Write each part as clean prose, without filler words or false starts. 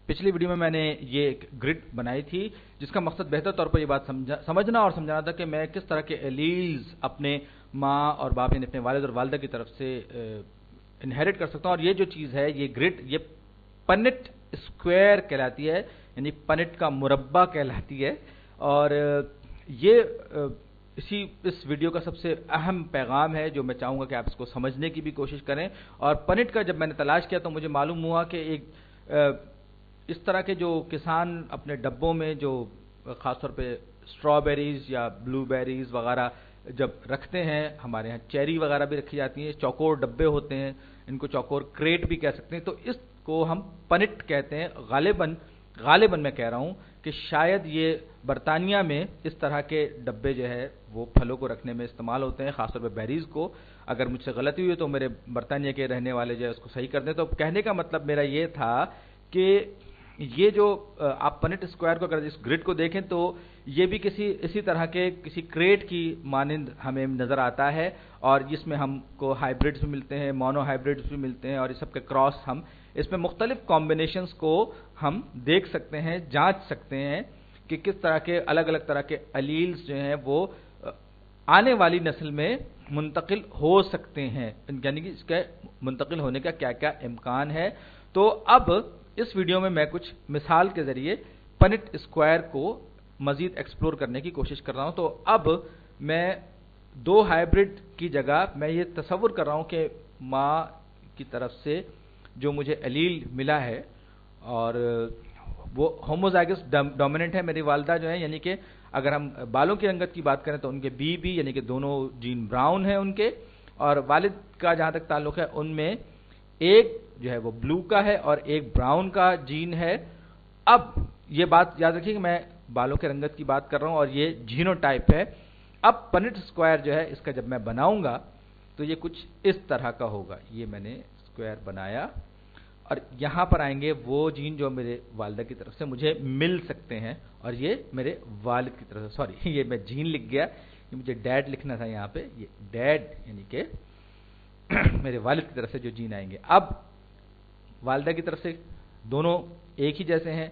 پچھلی ویڈیو میں نے یہ ایک گرڈ بنائی تھی جس کا مقصد بہتر طور پر یہ بات سمجھنا اور سمجھانا تھا کہ میں کس طرح کے ایلیلز اپنے ماں اور باپ یعنی اپنے والد اور والدہ کی طرف سے انہیریٹ کر سکتا ہوں. اور یہ جو چیز ہے یہ گرڈ یہ پنٹ اسکوائر کہلاتی ہے, یعنی پنٹ کا مربع کہلاتی ہے. اور یہ اس ویڈیو کا سب سے اہم پیغام ہے جو میں چاہوں گا کہ آپ اس کو سمجھنے کی بھی کوشش کریں. اور پنٹ کا جب میں نے تلاش کیا تو مجھے معلوم ہوا کہ ایک اس طرح کے جو کسان اپنے ڈبوں میں جو خاص طور پہ اسٹرابیریز یا بلو بیریز وغیرہ جب رکھتے ہیں, ہمارے ہاں چیری وغیرہ بھی رکھی جاتی ہیں, چوکور ڈبے ہوتے ہیں, ان کو چوکور کریٹ بھی کہہ سکتے ہیں, تو اس کو ہم پنٹ کہتے ہیں. غالباً میں کہہ رہا ہوں کہ شاید یہ برطانیہ میں اس طرح کے ڈبے جو ہے وہ پھلوں کو رکھنے میں استعمال ہوتے ہیں, خاص طور پہ بیریز کو. اگر مجھ سے غلطی ہوئی تو میرے برطانیہ کے رہنے والے جو ہے اس کو صحیح کر دیں. تو کہنے کا مطلب میرا یہ تھا کہ یہ جو آپ پنٹ اسکوائر کو اگر اس گرڈ کو دیکھیں تو یہ بھی اسی طرح کے کسی کریٹ کی مانند ہمیں نظر آتا ہے, اور جس میں ہم کو ہائیبرڈز بھی ملتے ہیں, مونو ہائیبرڈز بھی ملتے ہیں, اور اس سب کے کراس ہم اس میں مختلف کمبینیشنز کو ہم دیکھ سکتے ہیں, جانچ سکتے ہیں کہ کس طرح کے الگ الگ طرح کے الیلز جو ہیں وہ آنے والی نسل میں منتقل ہو سکتے ہیں, یعنی کہ اس کے منتقل ہونے کا کیا کیا امکان ہے. تو اب اس ویڈیو میں میں کچھ مثال کے ذریعے پنٹ اسکوائر کو مزید ایکسپلور کرنے کی کوشش کر رہا ہوں. تو اب میں دو ہائیبرڈ کی جگہ میں یہ تصور کر رہا ہوں کہ ماں کی طرف سے جو مجھے الیل ملا ہے اور وہ ہوموزائگس ڈومیننٹ ہے, میری والدہ جو ہے, یعنی کہ اگر ہم بالوں کی رنگت کی بات کریں تو ان کے بی یعنی کہ دونوں جین براؤن ہیں ان کے, اور والد کا جہاں تک تعلق ہے ان میں ایک جو ہے وہ بلو کا ہے اور ایک براؤن کا جین ہے. اب یہ بات یاد رکھیے کہ میں بالوں کے رنگت کی بات کر رہا ہوں اور یہ جینو ٹائپ ہے. اب پنٹ اسکوائر جو ہے اس کا جب میں بناؤں گا تو یہ کچھ اس طرح کا ہوگا. یہ میں نے اسکوائر بنایا اور یہاں پر آئیں گے وہ جین جو میرے والدہ کی طرف سے مجھے مل سکتے ہیں, اور یہ میرے والد کی طرف سے, سوری یہ میں جین لکھ گیا, یہ مجھے ڈیڈ لکھنا تھا یہاں پہ, یہ ڈیڈ یعنی کہ میرے والد کی طرف سے جو جین آئیں گے. اب والدہ کی طرف سے دونوں ایک ہی جیسے ہیں,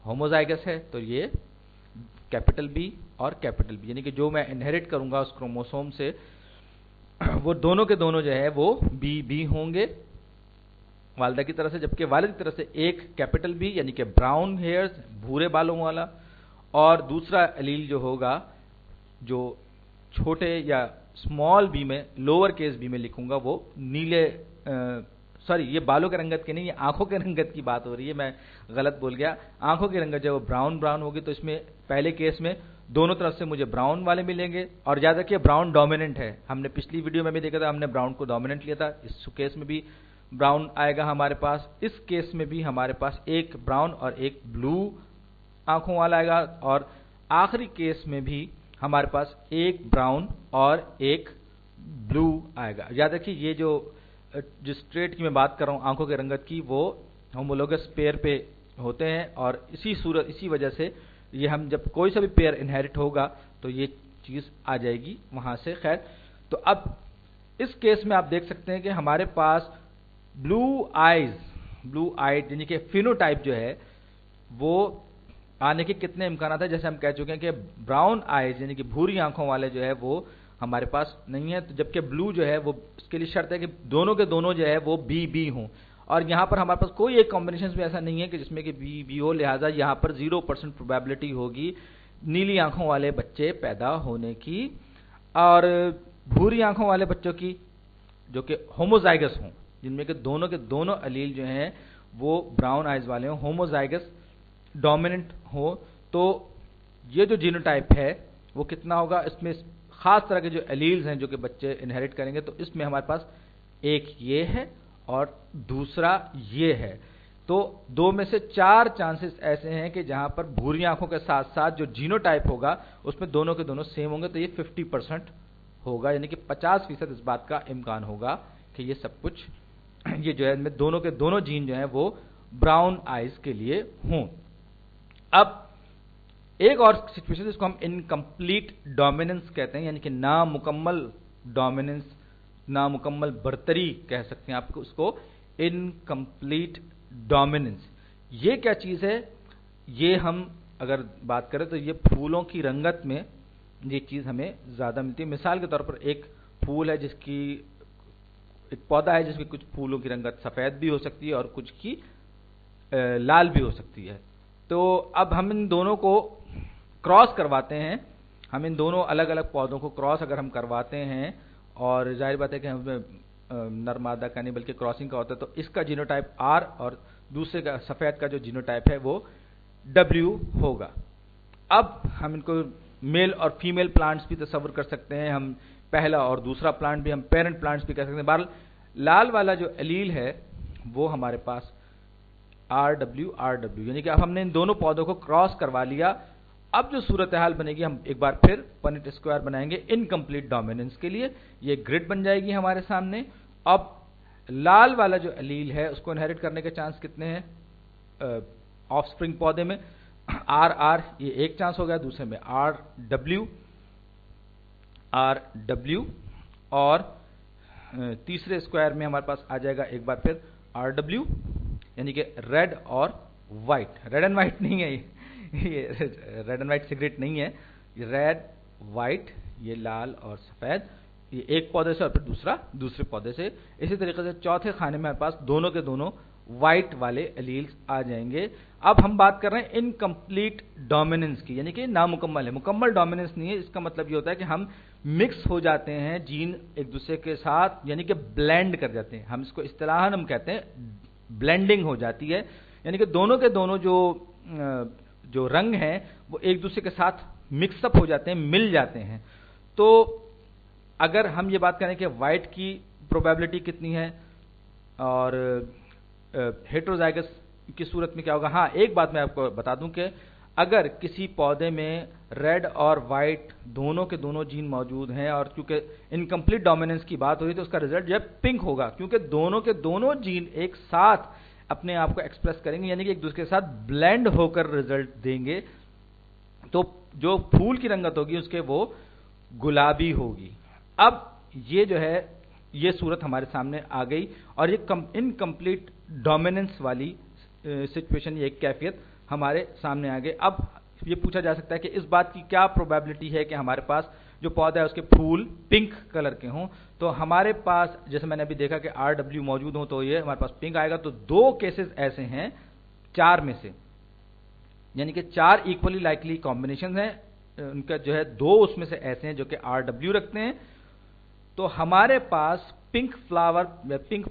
ہوموزائگس ہے, تو یہ کیپٹل بی اور کیپٹل بی, یعنی کہ جو میں انہیریٹ کروں گا اس کروموسوم سے وہ دونوں کے دونوں جو ہے وہ بی ہوں گے والدہ کی طرف سے, جبکہ والد کی طرف سے ایک کیپٹل بی یعنی کہ براؤن ہیئرز بھورے بالوں والا, اور دوسرا الیل جو ہوگا جو چھوٹے یا اسمال بی میں لوور کیس بی میں لکھوں گا وہ نیلے, سوری یہ بالوں کے رنگت کی نہیں, یہ آنکھوں کے رنگت کی بات ہو رہی ہے, میں غلط بول گیا. آنکھوں کی رنگت جو وہ براؤن ہوگی, تو اس میں پہلے کیس میں دونوں طرف سے مجھے براؤن والے ملیں گے. اور یاد رکھیے براؤن ڈومیننٹ ہے, ہم نے پچھلی ویڈیو میں بھی دیکھا تھا, ہم نے براؤن کو ڈومیننٹ لیا تھا. اس کیس میں بھی براؤن آئے گا ہمارے پاس, اس کیس میں بھی ہمارے پاس ایک براؤن اور ایک بلو آنکھوں والا آئے گا, اور آخری کیس میں بھی ہمارے پاس ایک براؤن اور ایک بلو آئے گا. یاد رکھیے یہ جو جس ٹریٹ کی میں بات کر رہا ہوں آنکھوں کے رنگت کی, وہ ہومولوگس پیئر پہ ہوتے ہیں, اور اسی وجہ سے یہ ہم جب کوئی سا بھی پیئر انہیریٹ ہوگا تو یہ چیز آ جائے گی وہاں سے. خیر, تو اب اس کیس میں آپ دیکھ سکتے ہیں کہ ہمارے پاس بلو آئیڈ یعنی کہ فینوٹائپ جو ہے وہ آنے کے کتنے امکانات ہیں. جیسے ہم کہہ چکے ہیں کہ براؤن آئیز یعنی کہ بھوری آنکھوں والے جو ہے وہ ہمارے پاس نہیں ہے, جبکہ بلو جو ہے وہ اس کے لیے شرط ہے کہ دونوں کے دونوں جو ہے وہ بی ہوں, اور یہاں پر ہمارے پاس کوئی ایک کمبینیشن بھی ایسا نہیں ہے کہ جس میں کہ بی ہو, لہٰذا یہاں پر 0% پروبیبلٹی ہوگی نیلی آنکھوں والے بچے پیدا ہونے کی, اور بھوری آنکھوں والے بچوں کی جو کہ ہوموزائگس ہوں, جن میں کہ دونوں کے دونوں الیل جو ہیں وہ براؤن آئیز والے ہوں, ہوموزائگس ڈومیننٹ ہو. تو یہ جو جینوٹائپ ہے وہ کتنا ہوگا, اس میں خاص طرح کے جو الیلز ہیں جو کہ بچے انہیریٹ کریں گے, تو اس میں ہمارے پاس ایک یہ ہے اور دوسرا یہ ہے. تو 2 میں سے 4 چانسز ایسے ہیں کہ جہاں پر بھوری آنکھوں کے ساتھ ساتھ جو جینوٹائپ ہوگا اس میں دونوں کے دونوں سیم ہوں گے, تو یہ 50% ہوگا, یعنی کہ 50% اس بات کا امکان ہوگا کہ یہ سب کچھ یہ جو ہے ان میں دونوں کے دونوں جین جو ہیں وہ براؤن آئیز کے لیے ہوں. اب ایک اور سچویشن جس کو ہم انکمپلیٹ ڈومیننس کہتے ہیں, یعنی کہ نامکمل ڈومیننس, نامکمل برتری کہہ سکتے ہیں آپ کو اس کو, انکمپلیٹ ڈومیننس. یہ کیا چیز ہے؟ یہ ہم اگر بات کریں تو یہ پھولوں کی رنگت میں یہ چیز ہمیں زیادہ ملتی ہے. مثال کے طور پر ایک پھول ہے جس کی ایک پودا ہے جس کی کچھ پھولوں کی رنگت سفید بھی ہو سکتی ہے اور کچھ کی لال بھی ہو سکتی ہے. تو اب ہم ان دونوں کو کراس کرواتے ہیں، ہم ان دونوں الگ الگ پودوں کو کراس اگر ہم کرواتے ہیں، اور ظاہر بات ہے کہ ہمیں نر مادہ کا نہیں بلکہ کراسنگ کا ہوتا ہے، تو اس کا جینو ٹائپ آر اور دوسرے کا سفید کا جو جینو ٹائپ ہے وہ ڈبلیو ہوگا. اب ہم ان کو میل اور فیمیل پلانٹس بھی تصور کر سکتے ہیں، ہم پہلا اور دوسرا پلانٹ بھی، ہم پیرنٹ پلانٹس بھی کر سکتے ہیں. بہرحال لال والا جو ایلیل ہے وہ ہمارے پاس آر ڈبلیو یعنی کہ اب ہم نے ان دونوں پودوں کو کراس کروا لیا. اب جو صورتحال بنے گی، ہم ایک بار پھر پنٹ اسکوائر بنائیں گے انکمپلیٹ ڈومیننس کے لیے. یہ گرڈ بن جائے گی ہمارے سامنے. اب لال والا جو ایلیل ہے اس کو انہیرٹ کرنے کے چانس کتنے ہیں آف سپرنگ پودے میں؟ آر یہ ایک چانس ہو گیا، دوسرے میں آر ڈبلیو اور تیسرے اسکوائر میں ہمارے پاس آ جائے گا ایک بار پھر آر ڈبلیو، یعنی کہ ریڈ اور وائٹ. ریڈ اینڈ وائٹ نہیں ہے یہ ریڈ اینڈ وائٹ سگریٹ نہیں ہے، یہ ریڈ وائٹ، یہ لال اور سفید، یہ ایک پودے سے اور پھر دوسرا دوسرے پودے سے. اسی طریقے سے چوتھے خانے میں ہمارے پاس دونوں کے دونوں وائٹ والے ایلیلز آ جائیں گے. اب ہم بات کر رہے ہیں انکمپلیٹ ڈومیننس کی، یعنی کہ نامکمل ہے، مکمل ڈومیننس نہیں ہے. اس کا مطلب یہ ہوتا ہے کہ ہم مکس ہو جاتے ہیں جین ایک دوسرے کے ساتھ، یعنی کہ بلینڈ کر جاتے ہیں. ہم اس کو اصطلاحاً ہم کہتے ہیں بلینڈنگ ہو جاتی ہے، یعنی کہ دونوں کے دونوں جو رنگ ہیں وہ ایک دوسرے کے ساتھ مکس اپ ہو جاتے ہیں، مل جاتے ہیں. تو اگر ہم یہ بات کریں کہ وائٹ کی پروبیبلٹی کتنی ہے اور ہیٹروزائگس کی صورت میں کیا ہوگا؟ ہاں، ایک بات میں آپ کو بتا دوں کہ اگر کسی پودے میں ریڈ اور وائٹ دونوں کے دونوں جین موجود ہیں اور کیونکہ انکمپلیٹ ڈومیننس کی بات ہوئی تو اس کا رزلٹ جو ہے پنک ہوگا، کیونکہ دونوں کے دونوں جین ایک ساتھ اپنے آپ کو ایکسپریس کریں گے، یعنی کہ ایک دوسرے کے ساتھ بلینڈ ہو کر رزلٹ دیں گے. تو جو پھول کی رنگت ہوگی اس کے وہ گلابی ہوگی. اب یہ جو ہے یہ صورت ہمارے سامنے آ گئی اور یہ انکمپلیٹ ڈومیننس والی سچویشن، یہ ایک کیفیت ہمارے سامنے آ گئی. اب یہ پوچھا جا سکتا ہے کہ اس بات کی کیا پروبیبلٹی ہے کہ ہمارے پاس جو پودا ہے اس کے پھول پنک کلر کے ہوں؟ تو ہمارے پاس جیسے میں نے ابھی دیکھا کہ آر ڈبلیو موجود ہوں تو یہ ہمارے پاس پنک آئے گا. تو دو کیسز ایسے ہیں 4 میں سے، یعنی کہ 4 ایکولی لائکلی کمبینیشنز ہیں، ان کا جو ہے 2 اس میں سے ایسے ہیں جو کہ آر ڈبلیو رکھتے ہیں. تو ہمارے پاس پنک فلاور پنک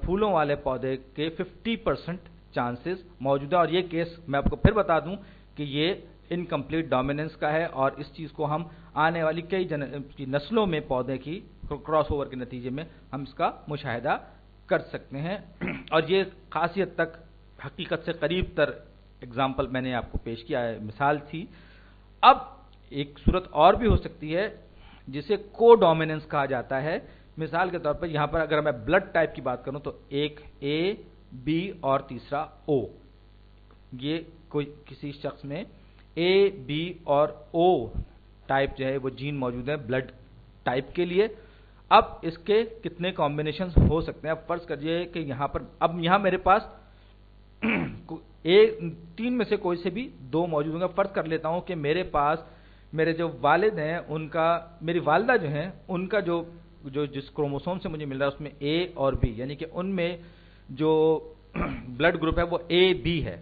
پھولوں والے پودے کے 50% چانسز موجود ہے. اور یہ کیس میں آپ کو پھر بتا دوں کہ یہ انکمپلیٹ ڈومیننس کا ہے اور اس چیز کو ہم آنے والی کئی نسلوں میں پودے کی کراس اوور کے نتیجے میں ہم اس کا مشاہدہ کر سکتے ہیں. اور یہ خاصی حد تک حقیقت سے قریب تر اگزامپل میں نے آپ کو پیش کیا ہے، مثال تھی. اب ایک صورت اور بھی ہو سکتی ہے جسے کو ڈومیننس کہا جاتا ہے. مثال کے طور پر یہاں پر اگر میں بلڈ ٹائپ کی بات کروں تو ایک اے بی اور تیسرا او، یہ کوئی کسی شخص میں اے بی اور او ٹائپ جو ہے وہ جین موجود ہے بلڈ ٹائپ کے لیے. اب اس کے کتنے کمبینیشنز ہو سکتے ہیں؟ اب فرض کریے کہ یہاں پر اب یہاں میرے پاس 3 میں سے کوئی سے بھی 2 موجود ہوں گے. فرض کر لیتا ہوں کہ میرے پاس میرے جو والد ہیں ان کا، میری والدہ جو ہیں ان کا جو جس کروموسوم سے مجھے مل رہا ہے اس میں اے اور بی، یعنی کہ ان میں جو بلڈ گروپ ہے وہ اے بی ہے.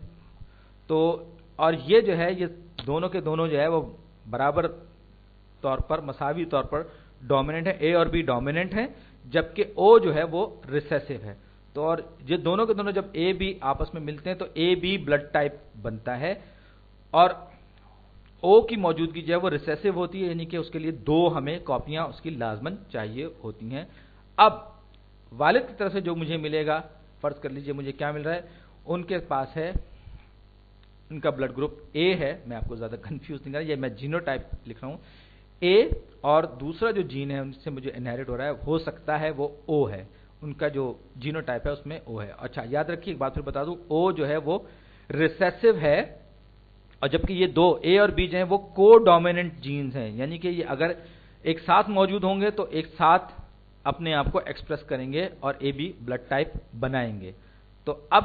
تو اور یہ جو ہے یہ دونوں کے دونوں جو ہے وہ برابر طور پر مساوی طور پر ڈومیننٹ ہے، اے اور بی ڈومیننٹ ہیں جبکہ او جو ہے وہ ریسیسو ہے. تو اور یہ دونوں کے دونوں جب اے بی آپس میں ملتے ہیں تو اے بی بلڈ ٹائپ بنتا ہے اور او کی موجودگی جو ہے وہ ریسیسو ہوتی ہے، یعنی کہ اس کے لیے 2 ہمیں کاپیاں اس کی لازماً چاہیے ہوتی ہیں. اب والد کی طرف سے جو مجھے ملے گا، فرض کر لیجئے مجھے کیا مل رہا ہے، ان کے پاس ہے، ان کا بلڈ گروپ اے ہے. میں آپ کو زیادہ کنفیوز نہیں کر رہا، یہ میں جینو ٹائپ لکھ رہا ہوں اے، اور دوسرا جو جین ہے ان سے مجھے انہیرٹ ہو رہا ہے ہو سکتا ہے وہ او ہے، ان کا جو جینو ٹائپ ہے اس میں او ہے. اچھا یاد رکھیے ایک بات پھر بتا دوں، او جو ہے وہ ریسیسو ہے اور جبکہ یہ 2 اے اور بی جو ہیں وہ کو ڈومیننٹ جینز ہیں، یعنی کہ یہ اگر ایک ساتھ موجود ہوں گے تو ایک ساتھ اپنے آپ کو ایکسپریس کریں گے اور اے بی بلڈ ٹائپ بنائیں گے. تو اب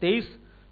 23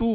2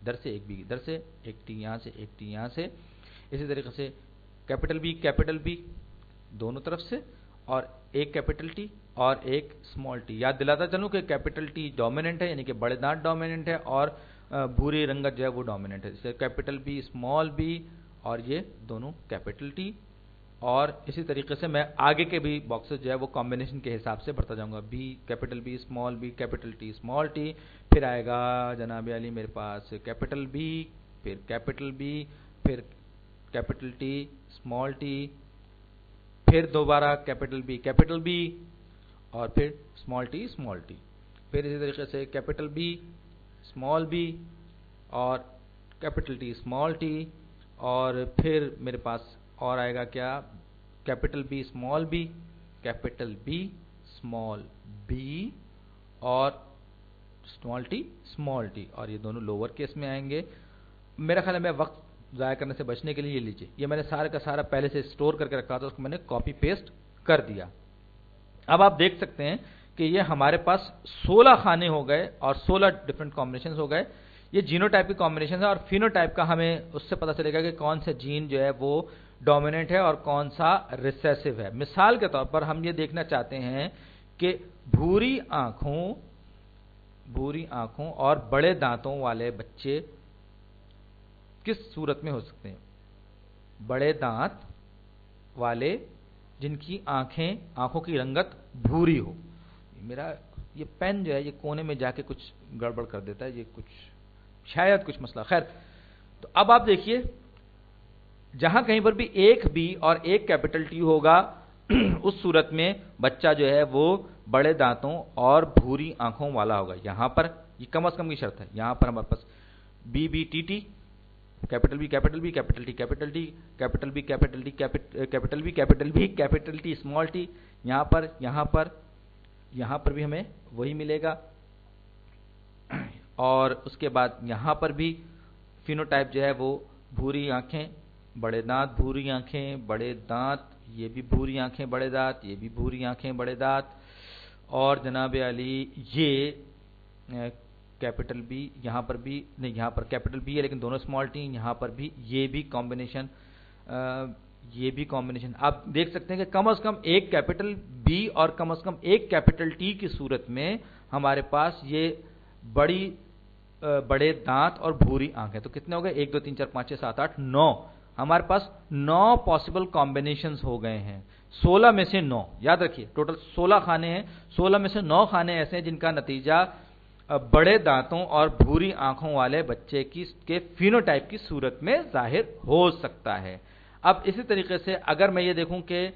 ادھر سے ایک بی ادھر سے، ایک ٹی یہاں سے، ایک ٹی یہاں سے، اسی طریقے سے کیپٹل بی دونوں طرف سے، اور ایک کیپٹل ٹی اور ایک اسمال ٹی. یاد دلاتا چلوں کہ کیپٹل ٹی ڈومیننٹ ہے، یعنی کہ بڑے دانت ڈومیننٹ ہے، اور بھوری رنگت جو ہے وہ ڈومیننٹ ہے. جیسے کیپٹل بی اسمال بی اور یہ دونوں کیپٹل ٹی. اور اسی طریقے سے میں آگے کے بھی باکسز جو ہے وہ کمبینیشن کے حساب سے بڑھتا جاؤں گا. Capital B small B capital T small T, پھر آئے گا جناب علی میرے پاس کیپٹل بی، پھر کیپٹل بی، پھر کیپٹل ٹی اسمال ٹی، پھر دوبارہ کیپٹل بی اور پھر اسمال ٹی، پھر اسی طریقے سے کیپٹل بی اسمال بی اور کیپٹل ٹی اسمال ٹی، اور پھر میرے پاس اور آئے گا کیا، capital B small B, capital B small B اور اسمال ٹی، اور یہ دونوں لوور کیس میں آئیں گے. میرا خیال ہے میں وقت ضائع کرنے سے بچنے کے لیے یہ لیجیے، یہ میں نے سارا کا سارا پہلے سے اسٹور کر کے رکھا تھا، اس کو میں نے کاپی پیسٹ کر دیا. اب آپ دیکھ سکتے ہیں کہ یہ ہمارے پاس 16 خانے ہو گئے اور 16 ڈفرنٹ کمبینیشنز ہو گئے. یہ جینو ٹائپ کی کمبینیشن ہے، اور فینو ٹائپ کا ہمیں اس سے پتہ چلے گا کہ کون سا جین جو ہے وہ ڈومیننٹ ہے اور کون سا ریسیسو ہے. مثال کے طور پر ہم یہ دیکھنا چاہتے ہیں کہ بھوری آنکھوں اور بڑے دانتوں والے بچے کس صورت میں ہو سکتے ہیں. بڑے دانت والے جن کی آنکھوں کی رنگت بھوری ہو. میرا یہ پین جو ہے یہ کونے میں جا کے کچھ گڑبڑ کر دیتا ہے، یہ شاید کچھ مسئلہ. خیر، تو اب آپ دیکھیے جہاں کہیں پر بھی ایک بی اور ایک کیپٹل ٹی ہوگا اس صورت میں بچہ جو ہے وہ بڑے دانتوں اور بھوری آنکھوں والا ہوگا. یہاں پر یہ کم از کم کی شرط ہے. یہاں پر ہمارے پاس B B T T, capital B capital B capital T capital T, capital B capital T capital B capital B capital T small T. یہاں پر بھی ہمیں وہی ملے گا. اور اس کے بعد یہاں پر بھی فینوٹائپ جو ہے وہ بھوری آنکھیں بڑے دانت، بھوری آنکھیں بڑے دانت، یہ بھی بھوری آنکھیں بڑے دانت، یہ بھی بھوری آنکھیں بڑے دانت. اور جناب علی یہ کیپٹل بی، یہاں پر بھی نہیں، یہاں پر کیپٹل بی ہے لیکن دونوں اسمال ٹی، یہاں پر بھی یہ بھی کمبینیشن آپ دیکھ سکتے ہیں کہ کم از کم ایک کیپٹل بی اور کم از کم ایک کیپٹل ٹی کی صورت میں ہمارے پاس یہ بڑے دانت اور بھوری آنکھیں. تو کتنے ہو گئے؟ 1 2 3 4 5 6 7 8 9. ہمارے پاس 9 پاسبل کمبینیشنز ہو گئے ہیں. 16 میں سے 9، یاد رکھیے ٹوٹل 16 خانے ہیں، 16 میں سے 9 خانے ایسے ہیں جن کا نتیجہ بڑے دانتوں اور بھوری آنکھوں والے بچے کے فینوٹائپ کی صورت میں ظاہر ہو سکتا ہے. اب اسی طریقے سے اگر میں یہ دیکھوں کہ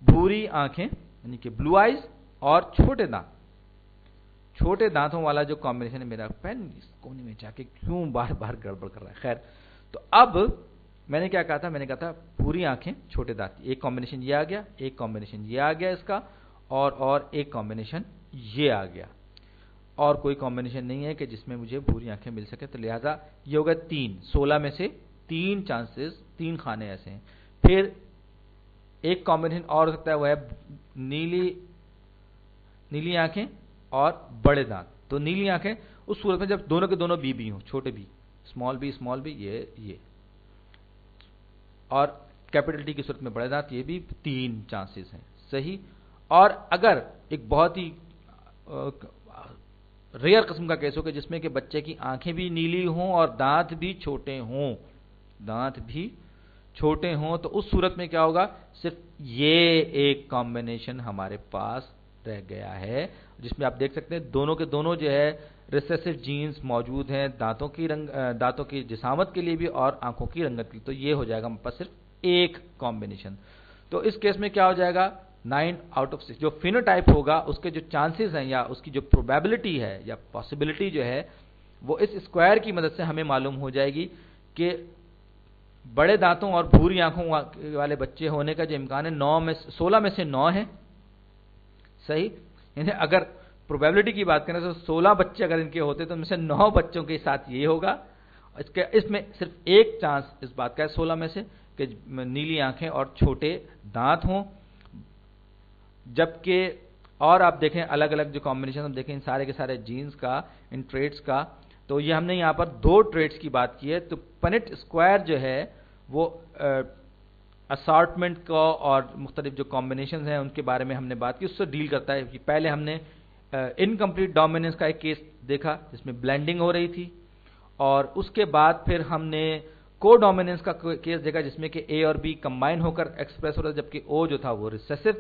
بھوری آنکھیں یعنی کہ بلو آئیز اور چھوٹے دانتوں والا جو کمبینیشن ہے، میرا پین اس کونے میں جا کے کیوں بار بار گڑبڑ کر رہا ہے. خیر، تو اب میں نے کیا کہا تھا؟ میں نے کہا تھا بھوری آنکھیں چھوٹے دانت، ایک کمبینیشن یہ آ گیا، ایک کمبینیشن یہ آ گیا اس کا، اور ایک کمبینیشن یہ آ گیا. اور کوئی کمبینیشن نہیں ہے کہ جس میں مجھے بھوری آنکھیں مل سکے. تو لہذا یہ ہوگا 3، 16 میں سے 3 چانسز، 3 خانے ایسے ہیں. پھر ایک کمبینیشن اور ہو سکتا ہے، وہ ہے نیلی آنکھیں اور بڑے دانت. تو نیلی آنکھیں اس صورت میں جب دونوں کے دونوں بی ہوں، چھوٹے بی، اسمال بی یہ اور کیپٹل ٹی کی صورت میں بڑے دانت، یہ بھی 3 چانسز ہیں. صحیح. اور اگر ایک بہت ہی ریئر قسم کا کیس ہو کہ جس میں کہ بچے کی آنکھیں بھی نیلی ہوں اور دانت بھی چھوٹے ہوں، تو اس صورت میں کیا ہوگا؟ صرف یہ ایک کمبینیشن ہمارے پاس رہ گیا ہے جس میں آپ دیکھ سکتے ہیں دونوں کے دونوں جو ہے ریسیسو جینز موجود ہیں، دانتوں کی جسامت کے لیے بھی اور آنکھوں کی رنگت کے لیے. تو یہ ہو جائے گا ہمارے پاس صرف ایک کمبینیشن. تو اس کیس میں کیا ہو جائے گا؟ 9 آؤٹ آف 6 جو فینوٹائپ ہوگا اس کے جو چانسز ہیں یا اس کی جو پروبیبلٹی ہے یا پاسبلٹی جو ہے وہ اس اسکوائر کی مدد سے ہمیں معلوم ہو جائے گی کہ بڑے دانتوں اور بھوری آنکھوں والے بچے ہونے کا جو امکان ہے 16 میں سے 9 ہے. صحیح. یعنی اگر پروبیبلٹی کی بات کریں تو 16 بچے اگر ان کے ہوتے تو ان میں سے 9 بچوں کے ساتھ یہ ہوگا. اس میں صرف ایک چانس اس بات کا ہے 16 میں سے کہ نیلی آنکھیں اور چھوٹے دانت ہوں. جبکہ اور آپ دیکھیں الگ الگ جو کمبینیشن ہم دیکھیں ان سارے کے سارے جینز کا، ان ٹریٹس کا تو یہ ہم نے یہاں پر دو ٹریٹس کی بات کی ہے. تو پنٹ اسکوائر جو ہے وہ اسارٹمنٹ کو اور مختلف جو کمبینیشنز ہیں ان کے بارے میں ہم نے بات کی, اس سے ڈیل کرتا ہے. پہلے ہم نے انکمپلیٹ ڈومیننس کا ایک کیس دیکھا جس میں بلینڈنگ ہو رہی تھی, اور اس کے بعد پھر ہم نے کو ڈومیننس کا کیس دیکھا جس میں کہ اے اور بی کمبائن ہو کر ایکسپریس ہو رہا تھا, جبکہ او جو تھا وہ ریسیسو تھا.